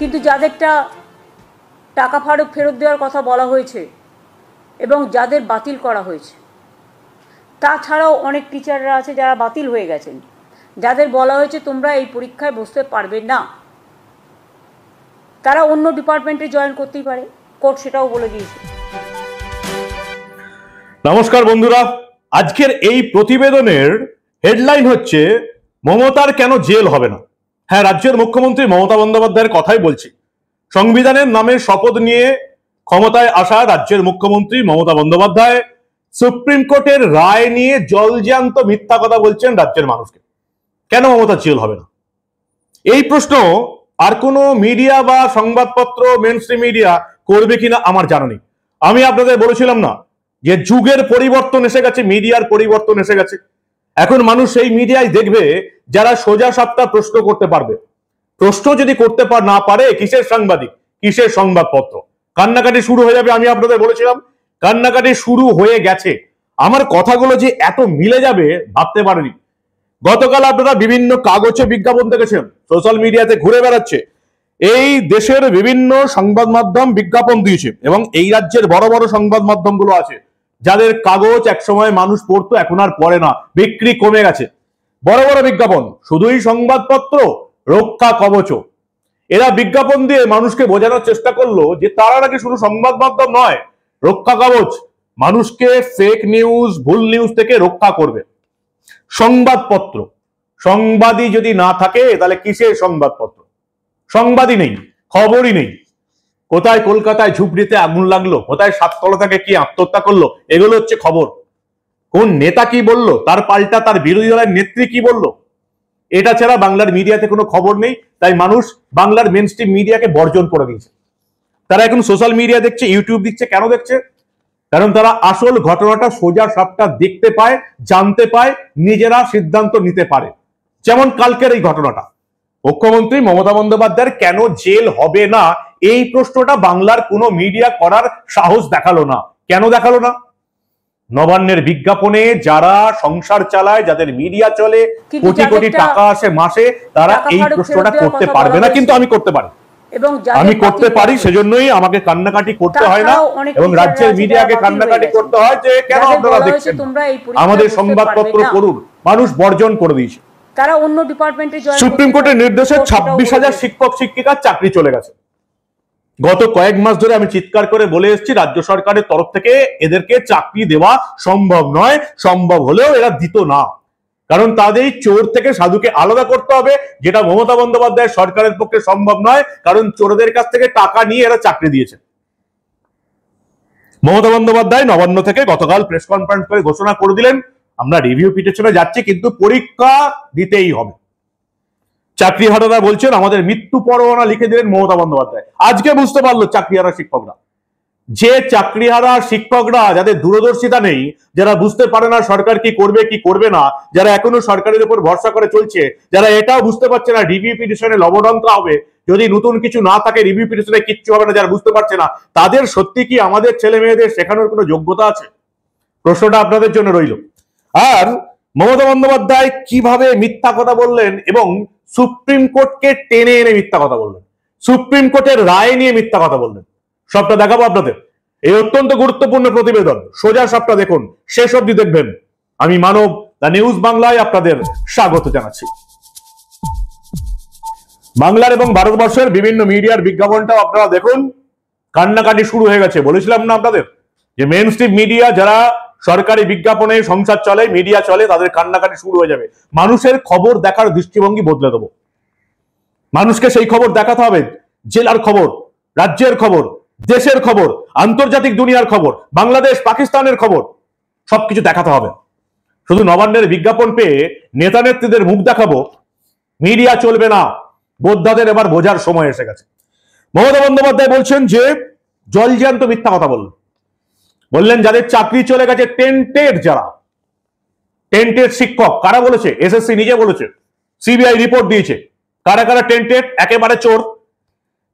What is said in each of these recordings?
কিন্তু যাদেরটা টাকা ফেরত দেওয়ার কথা বলা হয়েছে এবং যাদের বাতিল করা হয়েছে, তাছাড়াও অনেক টিচাররা আছে যারা বাতিল হয়ে গেছেন, যাদের বলা হয়েছে তোমরা এই পরীক্ষায় বসতে পারবে না, তারা অন্য ডিপার্টমেন্টে জয়েন করতেই পারে, কোর্ট সেটাও বলে দিয়েছে। নমস্কার বন্ধুরা, আজকের এই প্রতিবেদনের হেডলাইন হচ্ছে মমতার কেন জেল হবে না। হ্যাঁ, রাজ্যের মুখ্যমন্ত্রী মমতা বন্দ্যোপাধ্যায়ের কথাই বলছি। সংবিধানের নামে শপথ নিয়ে ক্ষমতায় আসা রাজ্যের মুখ্যমন্ত্রী মমতা বন্দ্যোপাধ্যায় সুপ্রিম কোর্টের রায় নিয়ে জলজ্যান্ত মিথ্যা কথা বলছেন রাজ্যের মানুষকে। কেন মমতার জেল হবে না, এই প্রশ্ন আর কোনো মিডিয়া বা সংবাদপত্র মেইনস্ট্রিম মিডিয়া করবে কিনা আমার জানা নেই। আমি আপনাদের বলেছিলাম না যে যুগের পরিবর্তন এসে গেছে, মিডিয়ার পরিবর্তন এসে গেছে। এখন মানুষ সেই মিডিয়ায় দেখবে যারা সোজা সাপটা প্রশ্ন করতে পারবে। প্রশ্ন যদি করতে না পারে, কিসের সাংবাদিক, কিসের সংবাদপত্র? কান্নাকাটি শুরু হয়ে যাবে। আমি আপনাদের বলেছিলাম কান্নাকাটি শুরু হয়ে গেছে। আমার কথাগুলো যে এত মিলে যাবে ভাবতে পারেনি। গতকাল আপনারা বিভিন্ন কাগজে বিজ্ঞাপন দেখেছেন, সোশ্যাল মিডিয়াতে ঘুরে বেড়াচ্ছে। এই দেশের বিভিন্ন সংবাদ মাধ্যম বিজ্ঞাপন দিয়েছে এবং এই রাজ্যের বড় বড় সংবাদ মাধ্যমগুলো আছে যাদের কাগজ একসময় মানুষ পড়তো, এখন আর পড়ে না, বিক্রি কমে গেছে। বড় বড় বিজ্ঞাপন, শুধুই সংবাদপত্র রক্ষা কবচ। এরা বিজ্ঞাপন দিয়ে মানুষকে বোঝানোর চেষ্টা করলো যে তারা নাকি শুধু সংবাদ মাধ্যম নয়, রক্ষা কবচ, মানুষকে ফেক নিউজ, ভুল নিউজ থেকে রক্ষা করবে। সংবাদপত্র, সংবাদই যদি না থাকে তাহলে কিসের সংবাদপত্র? সংবাদই নেই, খবরই নেই। কোথায় কলকাতায় ঝুপড়িতে আগুন লাগলো, কোথায় সাততলা থেকে কি আত্মহত্যা করলো, এগুলো হচ্ছে খবর। কোন নেতা কি বললো, তার পাল্টা তার বিরোধী দলের নেত্রী কি বললো, এটা ছাড়া বাংলার মিডিয়াতে কোনো খবর নেই। তাই মানুষ বাংলার মেইনস্ট্রিম মিডিয়াকে বর্জন করে দিয়েছে। তারা এখন সোশ্যাল মিডিয়া দেখছে, ইউটিউব দেখছে। কেন দেখছে? কারণ তারা আসল ঘটনাটা সোজা সাপটা দেখতে পায়, জানতে পায়, নিজেরা সিদ্ধান্ত নিতে পারে। যেমন কালকের এই ঘটনাটা, মুখ্যমন্ত্রী মমতা বন্দ্যোপাধ্যায়ের কেন জেল হবে না, এই প্রশ্নটা বাংলার কোনো মিডিয়া করার সাহস দেখালো না। কেন দেখালো না? নবান্নের বিজ্ঞাপনে যারা সংসার চালায়, যাদের মিডিয়া চলে, কোটি কোটি টাকা আসে মাসে, তারা এই প্রশ্নটা করতে পারবে না, কিন্তু আমি করতে পারি। আমি করতে পারি, সেজন্যই আমাকে কান্নাকাটি করতে হয় না এবং রাজ্যের মিডিয়াকে কান্নাকাটি করতে হয় যে কেন আপনারা দেখছেন, আমাদের সংবাদপত্র করুন। মানুষ বর্জন করে দিয়েছে। তারা অন্য ডিপার্টমেন্টে জয়েন। সুপ্রিম কোর্টের নির্দেশে 26,000 শিক্ষক শিক্ষিকার চাকরি চলে গেছে। গত কয়েক মাস ধরে আমি চিৎকার করে বলে এসেছি রাজ্য সরকারের তরফ থেকে এদেরকে চাকরি দেওয়া সম্ভব নয়, সম্ভব হলেও এরা দিত না। কারণ তাদের চোর থেকে সাধুকে আলাদা করতে হবে, যেটা মমতা বন্দ্যোপাধ্যায় সরকারের পক্ষে সম্ভব নয়, কারণ চোরদের কাছ থেকে টাকা নিয়ে এরা চাকরি দিয়েছে। মমতা বন্দ্যোপাধ্যায় নবান্ন থেকে গতকাল প্রেস কনফারেন্স করে ঘোষণা করে দিলেন, আমরা রিভিউ পিটিশনে যাচ্ছি, কিন্তু পরীক্ষা দিতেই হবে। চাকরিহারারা বলছেন আমাদের মৃত্যু পরোয়ানা লিখে দিলেন মমতা বন্দ্যোপাধ্যায়। আজকে বুঝতে পারলো চাকরিহারা শিক্ষকরা, যে চাকরিহারা শিক্ষকরা যাদের দূরদর্শিতা নেই, যারা বুঝতে পারে না সরকার কি করবে কি করবে না, যারা এখনো সরকারের উপর ভরসা করে চলছে, যারা এটাও বুঝতে পারছে না রিভিউ পিটিশনে লবডঙ্ক হবে, যদি নতুন কিছু না থাকে রিভিউ পিটিশনে কিচ্ছু হবে না, যারা বুঝতে পারছে না, তাদের সত্যি কি আমাদের ছেলে মেয়েদের শেখানোর কোনো যোগ্যতা আছে? প্রশ্নটা আপনাদের জন্য রইল। আর মমতা বন্দ্যোপাধ্যায় কিভাবে মিথ্যা কথা বললেন এবং সুপ্রিম কোর্টকে টেনে এনে মিথ্যা কথা বললেন, সুপ্রিম কোর্টের রায় নিয়ে মিথ্যা কথা বললেন, সবটা দেখাবো আপনাদের। এই অত্যন্ত গুরুত্বপূর্ণ প্রতিবেদন, সোজা সবটা দেখুন, শেষ অবধি দেখবেন। আমি মানব, দ্য নিউজ বাংলায় আপনাদের স্বাগত জানাচ্ছি। বাংলার এবং ভারতবর্ষের বিভিন্ন মিডিয়ার বিজ্ঞাপনটাও আপনারা দেখুন। কান্নাকাটি শুরু হয়ে গেছে। বলেছিলাম না আপনাদের যে মেইনস্ট্রিম মিডিয়া, যারা সরকারি বিজ্ঞাপনে সংসার চলে, মিডিয়া চলে, তাদের কান্নাকাটি শুরু হয়ে যাবে। মানুষের খবর দেখার দৃষ্টিভঙ্গি বদলে দেবো। মানুষকে সেই খবর দেখাতে হবে, জেলার খবর, রাজ্যের খবর, দেশের খবর, আন্তর্জাতিক দুনিয়ার খবর, বাংলাদেশ পাকিস্তানের খবর, সবকিছু দেখাতে হবে। শুধু নবান্নের বিজ্ঞাপন পেয়ে নেতা নেত্রীদের মুখ দেখাবো, মিডিয়া চলবে না। বোদ্ধাদের এবার বোঝার সময় এসে গেছে। মমতা বন্দ্যোপাধ্যায় বলছেন যে জলজ্যান্ত মিথ্যা কথা বললেন যাদের চাকরি চলে গেছে, টেন্টেড, যারা টেন্টেড শিক্ষক, কারা বলেছে? এসএসসি নিজে বলেছে, সিবিআই রিপোর্ট দিয়েছে। কারা কারা টেন্টেড? একেবারে চোর।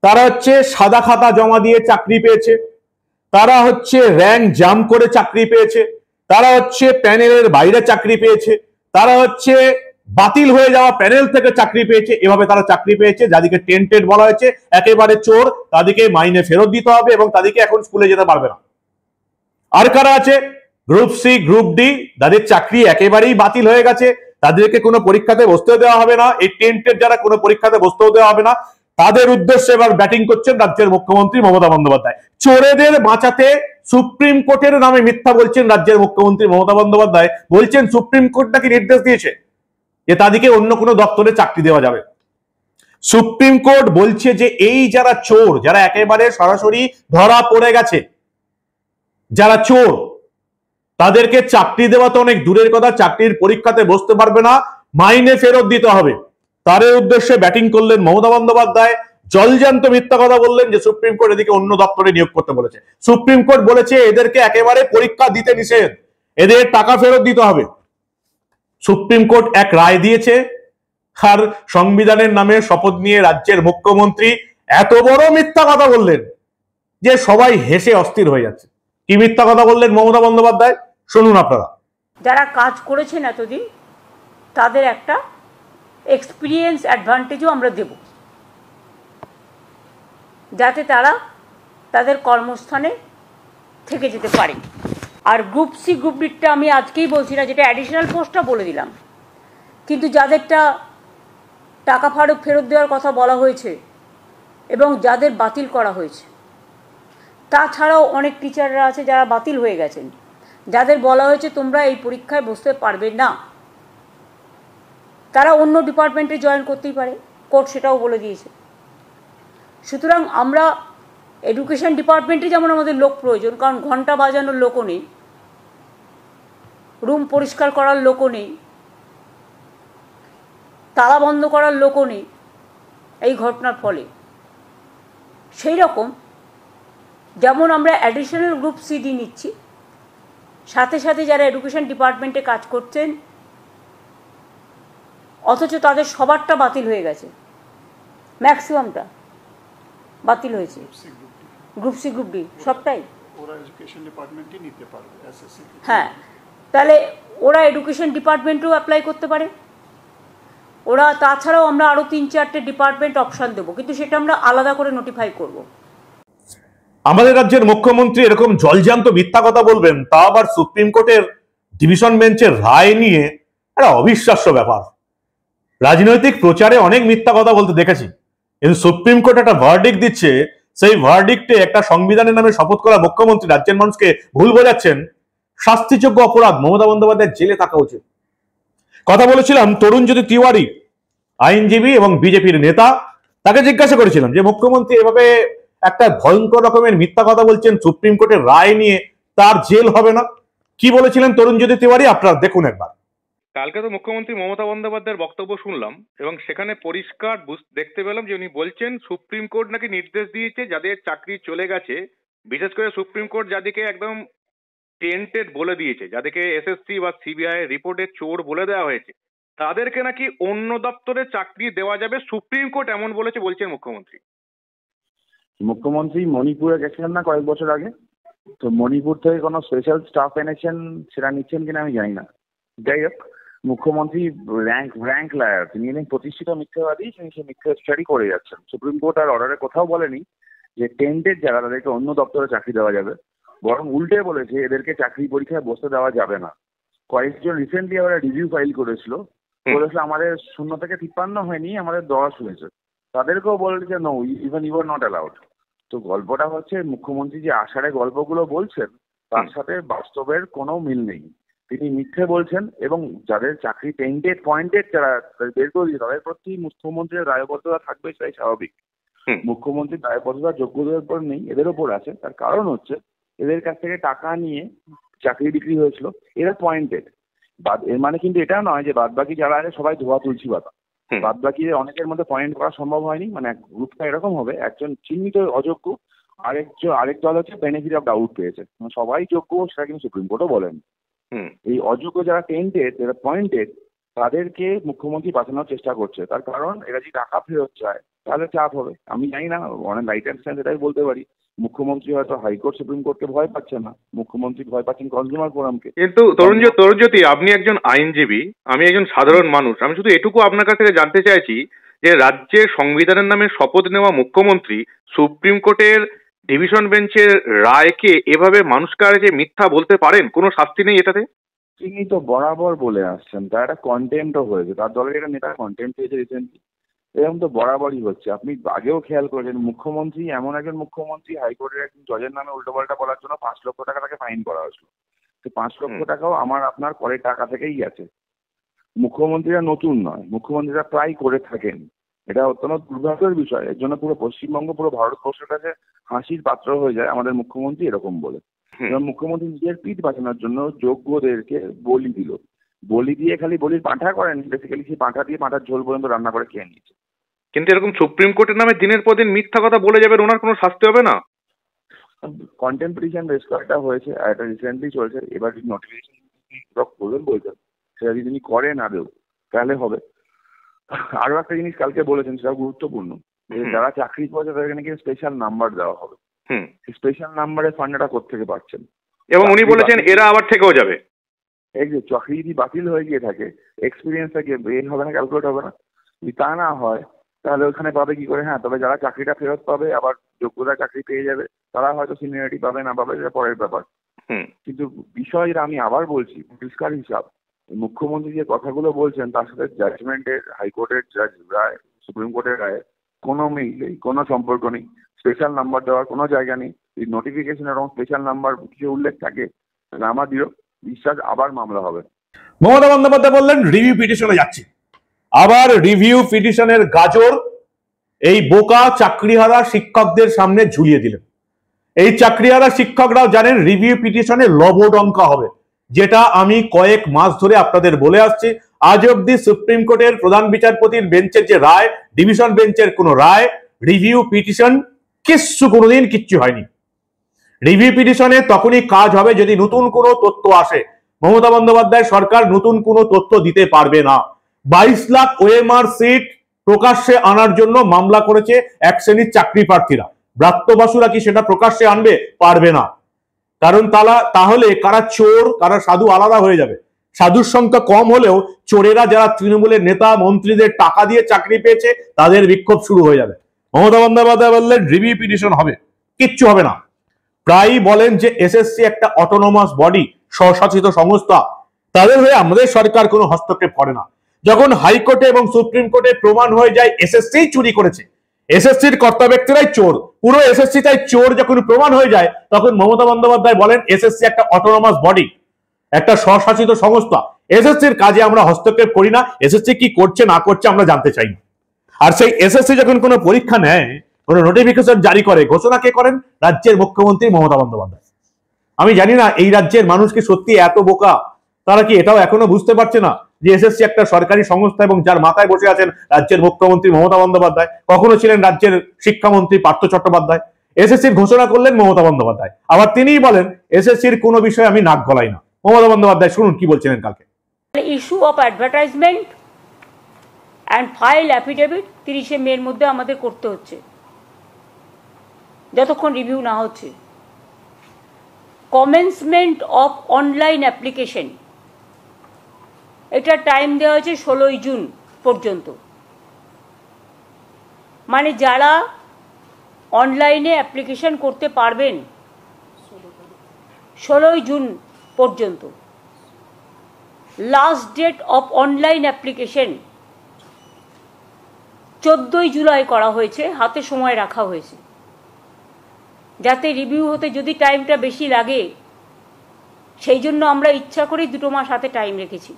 তারা হচ্ছে সাদা খাতা জমা দিয়ে চাকরি পেয়েছে, তারা হচ্ছে র্যাঙ্ক জাম করে চাকরি পেয়েছে, তারা হচ্ছে প্যানেলের বাইরে চাকরি পেয়েছে, তারা হচ্ছে বাতিল হয়ে যাওয়া প্যানেল থেকে চাকরি পেয়েছে, এভাবে তারা চাকরি পেয়েছে। যাদেরকে টেন্টেড বলা হয়েছে একেবারে চোর, তাদেরকে মাইনে ফেরত দিতে হবে এবং তাদেরকে এখন স্কুলে যেতে পারবে না। আর কারা আছে? গ্রুপ সি, গ্রুপ ডি, যাদের চাকরি একেবারেই বাতিল হয়ে গেছে, তাদেরকে কোনো পরীক্ষাতে বসতেও দেওয়া হবে না। এই টেন্টেড যারা কোনো পরীক্ষাতে বসতেও দেওয়া হবে না, তাদের উদ্দেশ্যে এবার ব্যাটিং করছেন রাজ্যের মুখ্যমন্ত্রী মমতা বন্দ্যোপাধ্যায়। চোরেদের বাঁচাতে সুপ্রিম কোর্টের নামে মিথ্যা বলছেন রাজ্যের মুখ্যমন্ত্রী মমতা বন্দ্যোপাধ্যায়। বলছেন সুপ্রিম কোর্ট নাকি নির্দেশ দিয়েছে যে তাদেরকে অন্য কোনো দপ্তরে চাকরি দেওয়া যাবে। সুপ্রিম কোর্ট বলছে যে এই যারা চোর, যারা একেবারে সরাসরি ধরা পড়ে গেছে, যারা চোর, তাদেরকে চাকরি দেওয়া তো অনেক দূরের কথা, চাকরির পরীক্ষাতে বসতে পারবে না, মাইনে ফেরত দিতে হবে। তার উদ্দেশ্যে ব্যাটিং করলেন মমতা বন্দ্যোপাধ্যায়। জলজান্ত মিথ্যা কথা বললেন যে সুপ্রিম কোর্ট এদিকে অন্য দপ্তরে নিয়োগ করতে বলেছে। সুপ্রিম কোর্ট বলেছে এদেরকে একেবারে পরীক্ষা দিতে নিষেধ, এদের টাকা ফেরত দিতে হবে। সুপ্রিম কোর্ট এক রায় দিয়েছে, আর সংবিধানের নামে শপথ নিয়ে রাজ্যের মুখ্যমন্ত্রী এত বড় মিথ্যা কথা বললেন যে সবাই হেসে অস্থির হয়ে যাচ্ছে। কি মিথ্যা কথা বললেন মমতা বন্দ্যোপাধ্যায়, শুনুন আপনারা। যারা কাজ করেছেন এতদিন তাদের একটা এক্সপিরিয়েন্স অ্যাডভান্টেজও আমরা দেব, যাতে তারা তাদের কর্মস্থানে থেকে যেতে পারে। আর গ্রুপ সি, গ্রুপ ডিটা আমি আজকেই বলছি না, যেটা অ্যাডিশনাল পোস্টটা বলে দিলাম। কিন্তু যাদেরটা টাকা ফেরত দেওয়ার কথা বলা হয়েছে এবং যাদের বাতিল করা হয়েছে, তাছাড়াও অনেক টিচাররা আছে যারা বাতিল হয়ে গেছেন, যাদের বলা হয়েছে তোমরা এই পরীক্ষায় বসতে পারবে না, তারা অন্য ডিপার্টমেন্টে জয়েন করতেই পারে, কোর্ট সেটাও বলে দিয়েছে। সুতরাং আমরা এডুকেশন ডিপার্টমেন্টে যেমন আমাদের লোক প্রয়োজন, কারণ ঘন্টা বাজানোর লোকও নেই, রুম পরিষ্কার করার লোকও নেই, তালা বন্ধ করার লোকও নেই এই ঘটনার ফলে। সেই রকম যেমন আমরা অ্যাডিশনাল গ্রুপ সিডি নিচ্ছি, সাথে সাথে যারা এডুকেশন ডিপার্টমেন্টে কাজ করছেন অথচ তাদের সবারটা বাতিল হয়ে গেছে, ম্যাক্সিমামটা বাতিল হয়েছে, গ্রুপ সি, গ্রুপ ডি সবটাই ওরা এডুকেশন ডিপার্টমেন্টই নিতে পারবে এসএসসি। হ্যাঁ, তাহলে ওরা এডুকেশন ডিপার্টমেন্টেও অ্যাপ্লাই করতে পারে। ওরা তাছাড়াও আমরা আরও 3-4টে ডিপার্টমেন্ট অপশান দেবো, কিন্তু সেটা আমরা আলাদা করে নোটিফাই করব। আমাদের রাজ্যের মুখ্যমন্ত্রী এরকম জলজান্ত মিথ্যা কথা বলবেন, তা আবার সুপ্রিম কোর্টের ডিভিশন বেঞ্চের রায় নিয়ে, একটা অবিশ্বাস্য ব্যাপার। রাজনৈতিক প্রচারে অনেক মিথ্যা কথা বলতে দেখেছি, কিন্তু সুপ্রিম কোর্ট একটা ভার্ডিক্ট দিচ্ছে, সেই ভার্ডিক্টে একটা সংবিধানের নামে শপথ করা মুখ্যমন্ত্রী রাজ্যের মানুষকে ভুল বোঝাচ্ছেন। শাস্তিযোগ্য অপরাধ, মমতা বন্দ্যোপাধ্যায়ের জেলে থাকা উচিত। কথা বলেছিলাম তরুণজ্যোতি তিওয়ারি, আইনজীবী এবং বিজেপির নেতা, তাকে জিজ্ঞাসা করেছিলাম যে মুখ্যমন্ত্রী এভাবে একটা ভয়ঙ্কর রকমের মিথ্যা কথা বলছেন সুপ্রিম কোর্টের রায় নিয়ে, তার জেল হবে না? কি বলেছিলেন তরুণজ্যোতি তিওয়ারি, আপনারা দেখুন একবার। কালকে তো মুখ্যমন্ত্রী মমতা বন্দ্যোপাধ্যায়ের বক্তব্য শুনলাম এবং সেখানে পরিষ্কার দেখতে পেলাম যে উনি বলছেন সুপ্রিম কোর্ট নাকি নির্দেশ দিয়েছে যাদের চাকরি চলে গেছে, বিশেষ করে সুপ্রিম কোর্ট যাদেরকে একদম টেন্টেড বলে দিয়েছে, যাদেরকে এসএসসি বা সিবিআই রিপোর্টে চোর বলে দেওয়া হয়েছে, তাদেরকে নাকি অন্য দপ্তরে চাকরি দেওয়া যাবে, সুপ্রিম কোর্ট এমন বলেছে, বলছেন মুখ্যমন্ত্রী। মুখ্যমন্ত্রী মণিপুরে গেছিলেন না কয়েক বছর আগে, তো মণিপুর থেকে কোনো স্পেশাল স্টাফ এনেছেন, সেটা নিচ্ছেন কিনা আমি জানি না। যাই হোক, মুখ্যমন্ত্রী র্যাঙ্ক লায়ার, তিনি প্রতিষ্ঠিত মিথ্যাবাদী, তিনি সেই মিথ্যাচারই করে যাচ্ছেন। সুপ্রিম কোর্ট আর অর্ডারে কোথাও বলেনি যে টেন্টেড যারা তাদেরকে অন্য দপ্তরে চাকরি দেওয়া যাবে, বরং উল্টে বলেছে এদেরকে চাকরি পরীক্ষায় বসতে দেওয়া যাবে না। কয়েকজন রিসেন্টলি আবার রিভিউ ফাইল করেছিল, আমাদের 0 থেকে 53 হয়নি, আমাদের 10 হয়েছে, তাদেরকেও বলেছে no, even you are not allowed. তো গল্পটা হচ্ছে মুখ্যমন্ত্রী যে আষাঢ়ে গল্পগুলো বলছেন তার সাথে বাস্তবের কোনো মিল নেই। তিনি মিথ্যে বলছেন এবং যাদের চাকরি টেন্টেড পয়েন্টেড যারা বের করে দিয়েছে তাদের প্রতি মুখ্যমন্ত্রীর দায়বদ্ধতা থাকবে, সেটাই স্বাভাবিক। মুখ্যমন্ত্রীর দায়বদ্ধতা যোগ্যতার উপর নেই, এদের উপর আছে। তার কারণ হচ্ছে এদের কাছ থেকে টাকা নিয়ে চাকরি বিক্রি হয়েছিল, এরা পয়েন্টেড। এর মানে কিন্তু এটা নয় যে বাদ বাকি যারা আছে সবাই ধোয়া তুলসী পাতা। বাদ বাকি অনেকের মধ্যে পয়েন্ট করা সম্ভব হয়নি। মানে গ্রুপটা এরকম হবে, একজন চিহ্নিত অযোগ্য, আরেক দল হচ্ছে বেনিফিট অফ ডাউট পেয়েছে, সবাই যোগ্য, সেটা কিন্তু সুপ্রিম কোর্টও বলেন। এই অযোগ্য যারা টেন্টেড, যারা পয়েন্টেড, তাদেরকে মুখ্যমন্ত্রী বাঁচানোর চেষ্টা করছে। তার কারণ এরা যদি টাকা ফেরত চায় তাহলে চাপ হবে। আমি জানি না, অনেক রাইট হ্যান্ড স্ট্যান্ড এটাই বলতে পারি মুখ্যমন্ত্রী হয়তো হাইকোর্ট সুপ্রিম কোর্টকে ভয় পাচ্ছে না, মুখ্যমন্ত্রী ভয় পাচ্ছেন কনজিউমার ফোরামকে। কিন্তু তরুণজ্যোতি, আপনি একজন আইনজীবী, আমি একজন সাধারণ মানুষ, আমি শুধু এটুকু আপনার কাছ থেকে জানতে চাইছি যে রাজ্যের সংবিধানের নামে শপথ নেওয়া মুখ্যমন্ত্রী সুপ্রিম কোর্টের ডিভিশন বেঞ্চের রায়কে এভাবে মানুষকে আর যে মিথ্যা বলতে পারেন, কোনো শাস্তি নেই এটাতে? তিনি তো বরাবর বলে আসছেন, তার একটা কন্টেম্পও হয়েছে, তার দলের একটা নেতা কন্টেম্প পেয়েছে রিসেন্টলি। এরকম তো বরাবরই হচ্ছে। আপনি আগেও খেয়াল করেছেন, মুখ্যমন্ত্রী এমন একজন মুখ্যমন্ত্রী, হাইকোর্টের একজন জজের নামে উল্টোপাল্টা বলার জন্য 5 লক্ষ টাকা তাকে ফাইন করা হয়েছিল। তো 5 লক্ষ টাকাও আমার আপনার করের টাকা থেকেই গেছে। মুখ্যমন্ত্রীরা নতুন নয়, মুখ্যমন্ত্রীরা প্রায় করে থাকেন। এটা অত্যন্ত দুর্ভাগ্যের বিষয়। এর জন্য পুরো পশ্চিমবঙ্গ, পুরো ভারতবর্ষের কাছে হাসির পাত্র হয়ে যায় আমাদের মুখ্যমন্ত্রী এরকম বলে। এবার মুখ্যমন্ত্রী নিজের পিঠ বাঁচানোর জন্য যোগ্যদেরকে বলি দিল, বলি দিয়ে খালি বলির পাঁঠা করেন, বেসিক্যালি সেই পাঁঠা দিয়ে পাঁঠার ঝোল পর্যন্ত রান্না করে খেয়ে নিয়েছে। কিন্তু এরকম সুপ্রিম কোর্টের নামে দিনের পর দিন মিথ্যা কথা বলে যাবেন, ওনার কোনো শাস্তি হবে না? কন্টেম্পটিশন রেস করাটা হয়েছে, আর এটা রিসেন্টলি চলছে। এবার যদি নোটিফিকেশন করবেন বলছেন, সেটা যদি তিনি করেন আদৌ, তাহলে হবে। আরো একটা জিনিস কালকে বলেছেন, সেটা গুরুত্বপূর্ণ, যারা চাকরি পাচ্ছে তাদেরকে নাকি স্পেশাল নাম্বার দেওয়া হবে। স্পেশাল নাম্বারে ফান্ডটা কোত্থেকে পাচ্ছেন? এবং উনি বলেছেন এরা আবার থেকেও যাবে। এই যে চাকরি যদি বাতিল হয়ে গিয়ে থাকে, এক্সপিরিয়েন্সটা কি হবে না, ক্যালকুলেট হবে না? যদি তা না হয় তাহলে ওখানে পাবে কি করে? হ্যাঁ, তবে যারা চাকরিটা ফেরত পাবে, আবার যোগ্যতা চাকরি পেয়ে যাবে, তারা হয়তো সিনিয়রিটি পাবে না পাবে, সেটা পরের ব্যাপার। কিন্তু বিষয়টা আমি আবার বলছি, পরিষ্কার হিসাব, মুখ্যমন্ত্রী যে কথাগুলো বলছেন তার সাথে জাজমেন্টের, হাইকোর্টের জাজ রায়, সুপ্রিম কোর্টের রায় কোনো মিল নেই, কোনো সম্পর্ক নেই। স্পেশাল নাম্বার দেওয়ার কোনো জায়গা নেই। যদি নোটিফিকেশন এবং স্পেশাল নাম্বার কিছু উল্লেখ থাকে, তাহলে আমার দৃঢ় বিশ্বাস আবার মামলা হবে। মমতা বন্দ্যোপাধ্যায় বললেন রিভিউ পিটিশনে যাচ্ছে। আবার রিভিউ পিটিশনের গাজর এই বোকা চাকরিহারা শিক্ষকদের সামনে ঝুলিয়ে দিলেন। এই চাকরিহারা শিক্ষকরাও জানেন রিভিউ পিটিশনে লবডঙ্কা হবে, যেটা আমি কয়েক মাস ধরে আপনাদের বলে আসছি। আজ অব্দি সুপ্রিম কোর্টের প্রধান বিচারপতির বেঞ্চের যে রায়, ডিভিশন বেঞ্চের কোন রায়, রিভিউ পিটিশন কোনোদিন কিচ্ছু হয়নি। রিভিউ পিটিশনে তখনই কাজ হবে যদি নতুন কোনো তথ্য আসে। মমতা বন্দ্যোপাধ্যায় সরকার নতুন কোনো তথ্য দিতে পারবে না। 22 লাখ ওএমআর সিট প্রকাশ্যে আনার জন্য মামলা করেছে এক শ্রেণীর চাকরি প্রার্থীরা। ব্রাত্য বাসুরা কি সেটা প্রকাশ্যে আনবে? পারবে না। কারণ তাহলে কারা চোর কারা সাধু আলাদা হয়ে যাবে। সাধুর সংখ্যা কম হলেও চোরেরা, যারা তৃণমূলের নেতা মন্ত্রীদের টাকা দিয়ে চাকরি পেয়েছে, তাদের বিক্ষোভ শুরু হয়ে যাবে। মমতা বন্দ্যোপাধ্যায় বললেন রিভিউ পিটিশন হবে, কিচ্ছু হবে না। প্রায়ই বলেন যে এসএসসি একটা অটোনমাস বডি, স্বশাসিত সংস্থা, তাদের হয়ে আমাদের সরকার কোনো হস্তক্ষেপ করে না। যখন হাইকোর্টে এবং সুপ্রিম কোর্টে প্রমাণ হয়ে যায় এসএসসি চুরি করেছে, এসএসসির কর্তা ব্যক্তিরাই চোর, পুরো এসএসসি তাই চোর যখন প্রমাণ হয়ে যায়, তখন মমতা বন্দ্যোপাধ্যায় বলেন এসএসসি একটা অটোনমাস বডি, একটা স্বশাসিত সংস্থা, এসএসসির কাজে আমরা হস্তক্ষেপ করি না, এসএসসি কি করছে না করছে আমরা জানতে চাই না। আর সেই এসএসসি যখন কোনো পরীক্ষা নেয়, কোনো নোটিফিকেশন জারি করে, ঘোষণা কে করেন? রাজ্যের মুখ্যমন্ত্রী মমতা বন্দ্যোপাধ্যায়। আমি জানি না এই রাজ্যের মানুষ কি সত্যি এত বোকা, তারা কি এটাও এখনো বুঝতে পারছে না যে এসএসসি একটা সরকারি সংস্থা এবং যার মাথায় বসে আছেন রাজ্যের মুখ্যমন্ত্রী মমতা বন্দ্যোপাধ্যায়, কখনো ছিলেন রাজ্যের শিক্ষামন্ত্রী পার্থ চট্টোপাধ্যায়। এসএসসির ঘোষণা করলেন মমতা বন্দ্যোপাধ্যায়, আবার তিনিই বলেন এসএসসির কোনো বিষয়ে আমি নাক গলাই না। মমতা বন্দ্যোপাধ্যায় শুনুন কি বলছিলেন কালকে। Issue of advertisement and file affidavit 30শে মের মধ্যে আমাদের করতে হচ্ছে, যতক্ষণ রিভিউ না হচ্ছে। কমেন্সমেন্ট অফ অনলাইন অ্যাপ্লিকেশন, এটা টাইম দেওয়া হয়েছে 16ই জুন পর্যন্ত। মানে যারা অনলাইনে অ্যাপ্লিকেশন করতে পারবেন 16ই জুন পর্যন্ত। Last date of online application 14ই জুলাই করা হয়েছে, হাতে সময় রাখা হয়েছে, যাতে রিভিউ হতে যদি টাইমটা বেশি লাগে, সেই জন্য আমরা ইচ্ছা করেই 2 মাস হাতে টাইম রেখেছি।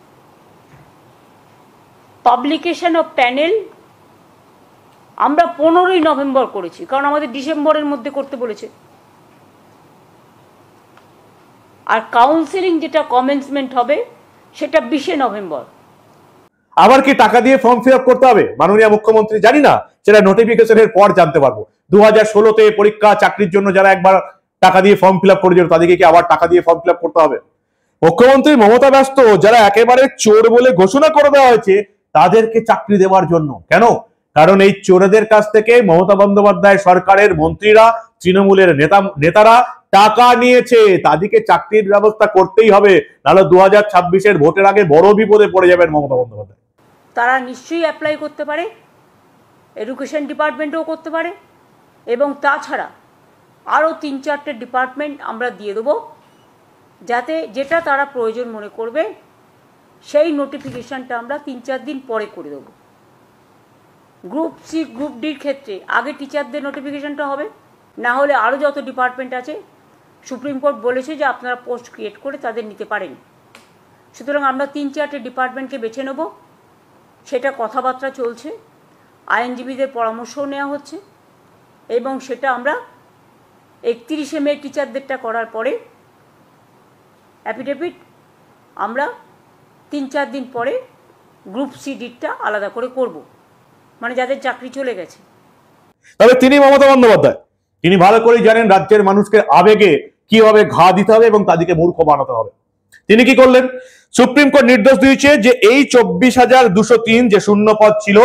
পাবলিকেশন অফ প্যানেল আমরা 15ই নভেম্বর করেছি, কারণ আমাদের ডিসেম্বরের মধ্যে করতে বলেছে। আর কাউন্সিলিং যেটা কমেন্সমেন্ট হবে সেটা 20শে নভেম্বর। আবার কি টাকা দিয়ে ফর্ম ফিল আপ করতে হবে মাননীয় মুখ্যমন্ত্রী? জানি না, সেটা নোটিফিকেশনের পর জানতে পারবো। 2016-তে পরীক্ষা চাকরির জন্য যারা একবার টাকা দিয়ে ফর্ম ফিল আপ করেছিল, তাদেরকে কি আবার টাকা দিয়ে ফর্ম ফিল আপ করতে হবে? মুখ্যমন্ত্রী মমতা ব্যস্ত যারা একেবারে চোর বলে ঘোষণা করে দেওয়া হয়েছে তাদেরকে চাকরি দেওয়ার জন্য। কেন? কারণ এই চোরেদের কাছ থেকে মমতা বন্দ্যোপাধ্যায় সরকারের মন্ত্রীরা, তৃণমূলের নেতারা টাকা নিয়েছে। তাদেরকে চাকরির ব্যবস্থা করতেই হবে, নাহলে 2026-এর ভোটের আগে বড় বিপদে পড়ে যাবেন মমতা বন্দ্যোপাধ্যায়। তারা নিশ্চয়ই অ্যাপ্লাই করতে পারে, এডুকেশন ডিপার্টমেন্টেও করতে পারে, এবং তাছাড়া আরও 3-4টে ডিপার্টমেন্ট আমরা দিয়ে দেবো, যাতে যেটা তারা প্রয়োজন মনে করবে সেই নোটিফিকেশানটা আমরা 3-4 দিন পরে করে দেবো। গ্রুপ সি, গ্রুপ ডির ক্ষেত্রে আগে টিচারদের নোটিফিকেশানটা হবে, না হলে আরও যত ডিপার্টমেন্ট আছে সুপ্রিম কোর্ট বলেছে যে আপনারা পোস্ট ক্রিয়েট করে তাদের নিতে পারেন। সুতরাং আমরা 3-4টে ডিপার্টমেন্টকে বেছে নেব, সেটা কথাবার্তা চলছে, আইনজীবীদের পরামর্শও নেওয়া হচ্ছে, এবং সেটা আমরা 31শে মে টিচারদেরটা করার পরে অ্যাফিডেভিট আমরা 3-4 দিন পরে গ্রুপ সি ডিটা আলাদা করে করব, মানে যাদের চাকরি চলে গেছে। তবে তিনি মমতা বন্দ্যোপাধ্যায়, তিনি ভালো করেই জানেন রাজ্যের মানুষকে আবেগে কিভাবে ঘা দিতে হবে এবং তাদেরকে মূর্খ বানাতে হবে। তিনি কি করলেন, সুপ্রিম কোর্ট নির্দেশ দিয়েছে যে এই 24,203 যে শূন্য পদ ছিল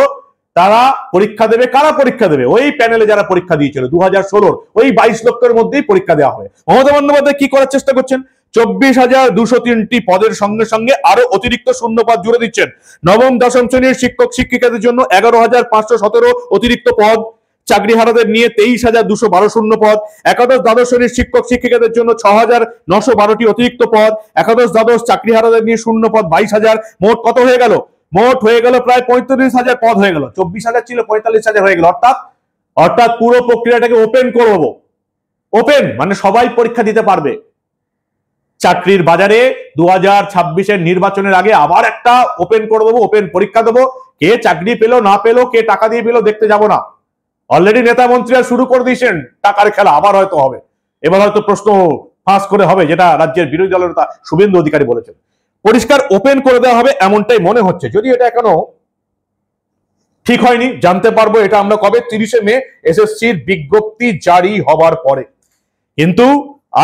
তারা পরীক্ষা দেবে। কারা পরীক্ষা দেবে? ওই প্যানেলে যারা পরীক্ষা দিয়েছিল 2016, ওই 22 লক্ষের মধ্যেই পরীক্ষা দেওয়া হবে। মমতা বন্দ্যোপাধ্যায় কি করার চেষ্টা করছেন, 24,203টি পদের সঙ্গে সঙ্গে আরো অতিরিক্ত শূন্য পদ জুড়ে দিচ্ছেন। নবম দশম শ্রেণীর শিক্ষক শিক্ষিকাদের জন্য 11,517 অতিরিক্ত পদ, চাকরিহারাদের নিয়ে 23,212 শূন্য পদ, একাদশ দ্বাদশ শ্রেণীর শিক্ষক শিক্ষিকাদের জন্য 6,912টি অতিরিক্ত পদ, একাদশ দ্বাদশ চাকরিহারাদের নিয়ে শূন্য পদ 22,000। মোট কত হয়ে গেল? মোট হয়ে গেল প্রায় 35,000 পদ হয়ে গেল। 24,000 ছিল 45,000 হয়ে গেল। অর্থাৎ পুরো প্রক্রিয়াটাকে ওপেন করব। ওপেন মানে সবাই পরীক্ষা দিতে পারবে। চাকরির বাজারে 2026-এর নির্বাচনের আগে আবার একটা ওপেন করে দেবো, ওপেন পরীক্ষা দেবো। কে চাকরি পেলো না পেলো, কে টাকা দিয়ে পেলো দেখতে যাব না। অলরেডি নেতা মন্ত্রীরা শুরু করে দিয়েছেন টাকার খেলা, আবার হয়তো হবে। এবার হয়তো প্রশ্ন ফাঁস করে হবে, যেটা রাজ্যের বিরোধী দলের নেতা শুভেন্দু অধিকারী বলেছেন। পরিষ্কার ওপেন করে দেওয়া হবে এমনটাই মনে হচ্ছে, যদি এটা এখনো ঠিক হয়নি। জানতে পারবো এটা আমরা কবে, 30শে মে এসএসসির বিজ্ঞপ্তি জারি হবার পরে। কিন্তু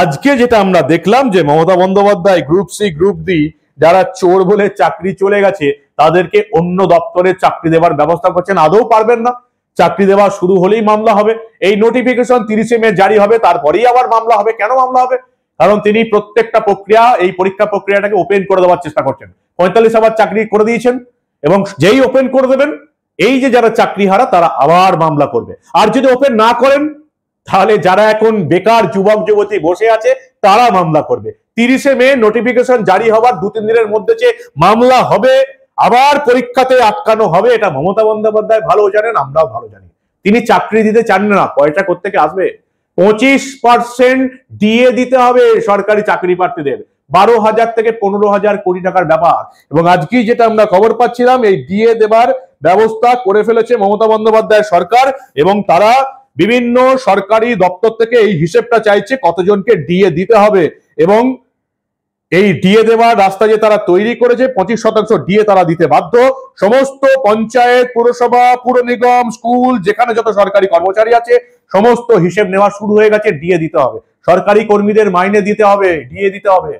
আজকে যেটা আমরা দেখলাম যে Mamata Bandyopadhyay group C, group D যারা চোর বলে চাকরি চলে গেছে তাদেরকে অন্য দপ্তরে চাকরি দেওয়ার ব্যবস্থা করছেন। আদৌ পারবেন না, চাকরি দেওয়া শুরু হলেই মামলা হবে। এই নোটিফিকেশন 30শে মে জারি হবে, তারপরেই আবার মামলা হবে। কেন মামলা হবে? কারণ তিনি প্রত্যেকটা প্রক্রিয়া, এই পরীক্ষা প্রক্রিয়াটাকে ওপেন করে দেওয়ার চেষ্টা করছেন। 45,000 চাকরি করে দিয়েছেন, এবং যেই ওপেন করে দেবেন এই যে যারা চাকরি হারা তারা আবার মামলা করবে। আর যদি ওপেন না করেন তাহলে যারা এখন বেকার যুবক যুবতী বসে আছে তারা মামলা করবে। 30শে মে নোটিফিকেশন জারি হবার 2-3 দিনের মধ্যে যে মামলা হবে, আবার পরীক্ষাতে আটকানো হবে, এটা মমতা বন্দ্যোপাধ্যায় ভালো জানেন, আমরাও ভালো জানি। তিনি চাকরি দিতে চান না, পয়সা কোত্থেকে আসবে? 25% ডিএ দিতে হবে সরকারি চাকরি প্রার্থীদের। 12,000 থেকে 15,000 কোটি টাকার ব্যাপার। এবং আজকে যেটা আমরা খবর পাচ্ছিলাম, এই ডিএ দেবার ব্যবস্থা করে ফেলেছে মমতা বন্দ্যোপাধ্যায় সরকার, এবং তারা বিভিন্ন সরকারি দপ্তর থেকে এই হিসেবটা চাইছে কতজনকে ডিএ দিতে হবে। এবং এই ডিএ দেওয়ার রাস্তা যে তারা তৈরি করেছে, 25% ডিএ তারা দিতে বাধ্য। সমস্ত পঞ্চায়েত, পুরসভা, পুর নিগম, স্কুল, যেখানে যত সরকারি কর্মচারী আছে সমস্ত হিসেব নেওয়া শুরু হয়ে গেছে। ডিএ দিতে হবে, সরকারি কর্মীদের মাইনে দিতে হবে, ডিএ দিতে হবে।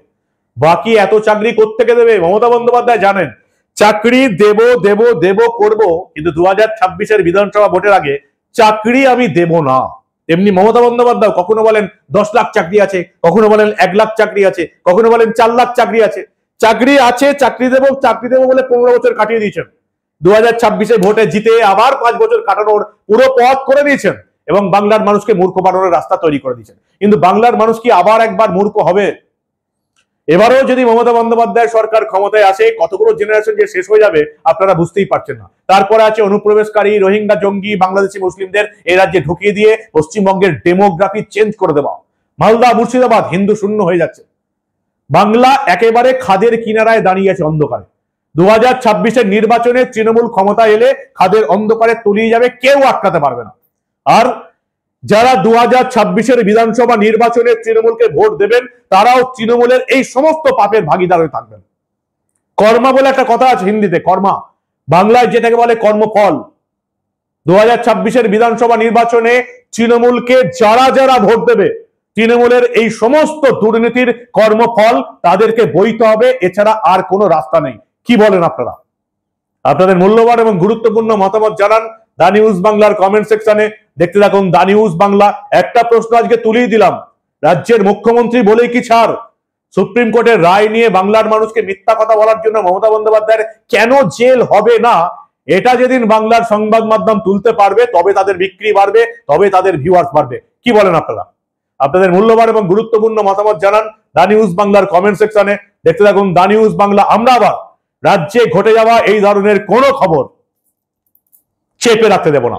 বাকি এত চাকরি কোত্থেকে দেবে? মমতা বন্দ্যোপাধ্যায় জানেন চাকরি দেব দেব দেব করব, কিন্তু 2026-এর বিধানসভা ভোটের আগে চাকরি আমি দেব না। এমনি মমতা বন্দ্যোপাধ্যায় কখনো বলেন 10 লাখ চাকরি আছে, কখনো বলেন 1 লাখ চাকরি আছে, কখনো বলেন 4 লাখ চাকরি আছে। চাকরি আছে, চাকরি দেব বলে 15 বছর কাটিয়ে দিয়েছেন। 2026-এ ভোটে জিতে আবার 5 বছর কাটানোর পুরো পথ করে দিয়েছেন, এবং বাংলার মানুষকে মূর্খ বানানোর রাস্তা তৈরি করে দিয়েছেন। কিন্তু বাংলার মানুষ কি আবার একবার মূর্খ হবে? এবারেও যদি মমতা বন্দ্যোপাধ্যায় সরকার ক্ষমতায় আসে, কতগুলো জেনারেশন যে শেষ হয়ে যাবে আপনারা বুঝতেই পারছেন না। তারপরে আছে অনুপ্রবেশকারী, রোহিঙ্গা, জঙ্গি, বাংলাদেশি মুসলিমদের এই রাজ্যে ঢুকিয়ে দিয়ে পশ্চিমবঙ্গের ডেমোগ্রাফি চেঞ্জ করে দেওয়া। মালদা, মুর্শিদাবাদ হিন্দু শূন্য হয়ে যাচ্ছে। বাংলা একেবারে খাদের কিনারায় দাঁড়িয়ে আছে অন্ধকারে। 2026-এর নির্বাচনে তৃণমূল ক্ষমতা এলে খাদের অন্ধকারে তলিয়ে যাবে, কেউ আটকাতে পারবে না। আর যারা 2026-এর বিধানসভা নির্বাচনে তৃণমূলকে ভোট দেবেন তারাও তৃণমূলের এই সমস্ত পাপের ভাগিদার হয়ে থাকবেন। কর্মা বলে একটা কথা আছে হিন্দিতে, কর্মা, বাংলায় যেটাকে বলে কর্মফল। 2026-এর বিধানসভা নির্বাচনে তৃণমূলকে যারা যারা ভোট দেবে, তৃণমূলের এই সমস্ত দুর্নীতির কর্মফল তাদেরকে বইতে হবে, এছাড়া আর কোনো রাস্তা নেই। কি বলেন আপনারা? আপনাদের মূল্যবান এবং গুরুত্বপূর্ণ মতামত জানান দা নিউজ বাংলার কমেন্ট সেকশনে, দেখতে থাকুন দা নিউজ বাংলা। একটা প্রশ্ন আজকে তুলেই দিলাম, রাজ্যের মুখ্যমন্ত্রী বলেই কি ছাড়? সুপ্রিম কোর্টের রায় নিয়ে বাংলার মানুষকে মিথ্যা কথা বলার জন্য মমতা বন্দ্যোপাধ্যায়ের কেন জেল হবে না, এটা যেদিন বাংলার সংবাদ মাধ্যম তুলতে পারবে তবে তাদের বিক্রি বাড়বে, তবে তাদের ভিউয়ার্স বাড়বে। কি বলেন আপনারা? আপনাদের মূল্যবান এবং গুরুত্বপূর্ণ মতামত জানান দা নিউজ বাংলার কমেন্ট সেকশনে। দেখতে থাকুন দা নিউজ বাংলা। আমরা আবার রাজ্যে ঘটে যাওয়া এই ধরনের কোনো খবর চেপে রাখতে দেব না।